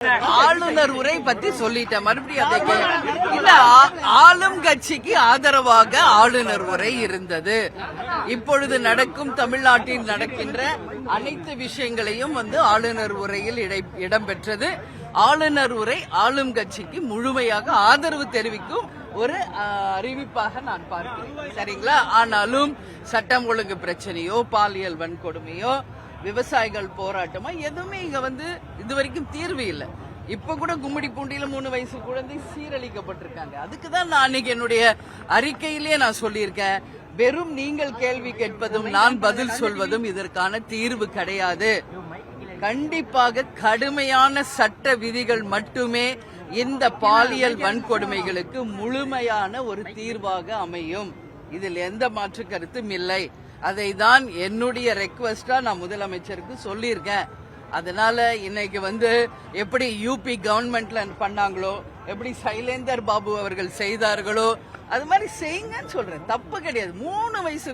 ஆளுநர் உரை பத்தி சொல்லிட்டேன், மறுபடியும் அதை இல்ல. ஆளும் கட்சிக்கு ஆதரவாக ஆளுநர் உரை இருந்தது. இப்பொழுது நடக்கும் தமிழ்நாட்டில் நடக்கின்ற அனைத்து விஷயங்களையும் ஆளுநர் உரையில் இடம்பெற்றது. ஆளுநர் உரை ஆளும் கட்சிக்கு முழுமையாக ஆதரவு தெரிவிக்கும் ஒரு அறிவிப்பாக நான் பார்க்கிறேன். சரிங்களா? ஆனாலும் சட்டம் ஒழுங்கு பிரச்சனையோ, பாலியல் வன்கொடுமையோ, விவசாயிகள் போராட்டமா எதுவுமே இங்க இதுவரைக்கும் தீர்வு இல்லை. இப்ப கூட கும்மிடிப்பூண்டியில 3 வயசு குழந்தை சீரழிக்கப்பட்டிருக்காங்க. அதுக்குதான் நான் அன்னைக்கு என்னுடைய அறிக்கையிலேயே நான் சொல்லியிருக்கேன், வெறும் நீங்கள் கேள்வி கேட்பதும் நான் பதில் சொல்வதும் இதற்கான தீர்வு கிடையாது. கண்டிப்பாக கடுமையான சட்ட விதிகள் மட்டுமே இந்த பாலியல் வன்கொடுமைகளுக்கு முழுமையான ஒரு தீர்வாக அமையும். இதில் எந்த மாற்று கருத்தும் இல்லை. அதை தான் என்னுடைய ரெக்வெஸ்டா நான் முதலமைச்சருக்கு சொல்லியிருக்கேன். அதனால இன்னைக்கு எப்படி யூபி கவர்மெண்ட்ல பண்ணாங்களோ, எப்படி சைலேந்தர் பாபு அவர்கள் செய்தார்களோ, அது மாதிரி செய்யுங்கன்னு சொல்றேன். தப்பு கிடையாது. 3 வயசு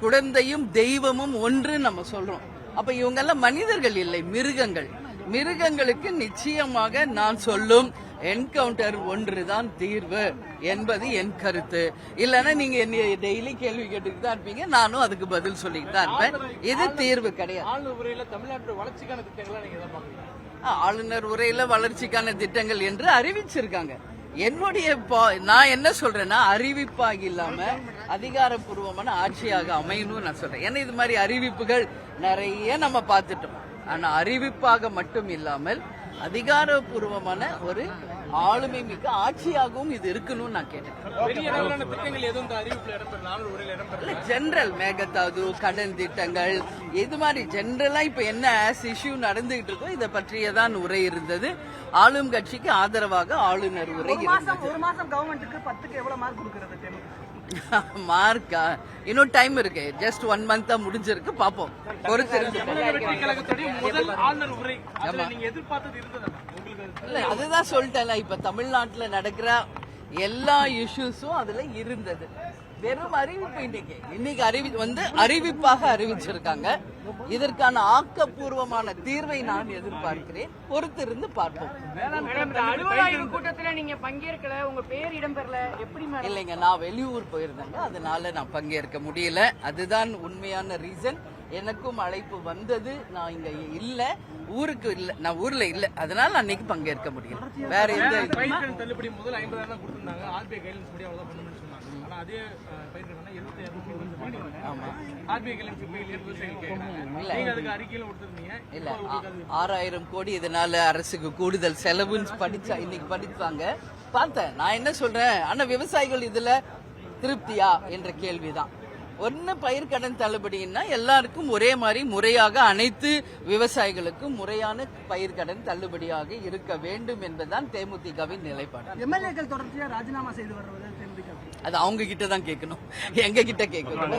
குழந்தையும் தெய்வமும் ஒன்று நம்ம சொல்றோம். அப்ப இவங்கெல்லாம் மனிதர்கள் இல்லை, மிருகங்கள். மிருகங்களுக்கு நிச்சயமாக நான் சொல்லும் என்கவுண்டர் ஒன்றுதான் தீர்வு என்பது என் கருத்து. இல்லன்னா நீங்க என்ன டெய்லி கேள்வி கேட்டுக்கிட்டு தான் இருப்பீங்க, நானும் அதுக்கு பதில் சொல்லிட்டு தான் இருப்பேன். இது தீர்வு கிடையாது. ஆளுநர் உரையில வளர்ச்சிக்கான திட்டங்கள் என்று அறிவிச்சிருக்காங்க. என்னுடைய நான் என்ன சொல்றேன்னா, அறிவிப்பாக இல்லாம அதிகாரப்பூர்வமான ஆட்சியாக அமையணும்னு நான் சொல்றேன். ஏன்னா இது மாதிரி அறிவிப்புகள் நிறைய நம்ம பார்த்துட்டோம். ஆனா அறிவிப்பாக மட்டும் இல்லாமல் அதிகாரப்பூர்வமான ஒரு ஆளுமை மிக்க ஆட்சியாகவும் இது இருக்கணும்னு நான் கேட்டேன். ஜெனரல் மேகதாது கடன் திட்டங்கள் இது மாதிரி ஜெனரலா இப்ப என்ன இஷ்யூ நடந்துகிட்டு இருக்கோ இதை பற்றியதான் உரை இருந்தது. ஆளும் கட்சிக்கு ஆதரவாக ஆளுநர் உரை இருந்தது. ஒரு மாசம் கவர்மெண்ட்டுக்கு 10க்கு எவ்வளவு மார்க் கொடுக்கிறது? மார்க்கா இன்னும் டைம் இருக்கு. ஜஸ்ட் 1 மந்த் முடிஞ்சிருக்கு. பாப்போம், பொறுத்திருந்து. இல்ல அதுதான் சொல்லிட்டேன். இப்ப தமிழ்நாட்டுல நடக்கிற எல்லா இஷ்யூஸும் அதுல இருந்தது. வெறும் அறிவிப்பு இன்னைக்கு அறிவிப்பாக அறிவிச்சிருக்காங்க. இதற்கான ஆக்கப்பூர்வமான தீர்வை நான் எதிர்பார்க்கிறேன். பொறுத்திருந்து பார்ப்போம். கூட்டத்தில் நீங்க பங்கேற்கல, உங்க பேர் இடம்பெறல, எப்படி? இல்லைங்க, நான் வெளியூர் போயிருந்தேங்க, அதனால நான் பங்கேற்க முடியல. அதுதான் உண்மையான ரீசன். எனக்கும் அழைப்பு வந்தது, நான் இங்க இல்ல, ஊருக்கு இல்ல, நான் ஊர்ல இல்ல, அதனால அன்னைக்கு பங்கேற்க முடியல. வேற எந்த தள்ளுபடி முதல் 50,000 கொடுத்திருந்தாங்க. ஆர்பிஐ கைட்லைன்ஸ் படி அவ்வளவு பண்ணணும்னு சொன்னாங்க. ஆனா அதே பயிர்க்கடனை 6,000 கோடி இதனால அரசுக்கு கூடுதல் செலவுன்னு படிச்சா இன்னைக்கு படிப்பாங்க பார்த்தேன். நான் என்ன சொல்றேன், ஆனா விவசாயிகள் இதுல திருப்தியா என்ற கேள்விதான். ஒன்னு பயிர்க்கடன் தள்ளுபடினா எல்லாருக்கும் ஒரே மாதிரி முறையாக அனைத்து விவசாயிகளுக்கும் முறையான பயிர்க்கடன் தள்ளுபடியாக இருக்க வேண்டும் என்பதுதான் தேமுதிகவின் நிலைப்பாடு. எம்எல்ஏக்கள் தொடர்ச்சியா ராஜினாமா செய்து வருவது தேமுதிக அது அவங்க கிட்ட தான் கேட்கணும், எங்க கிட்ட கேட்கணும்.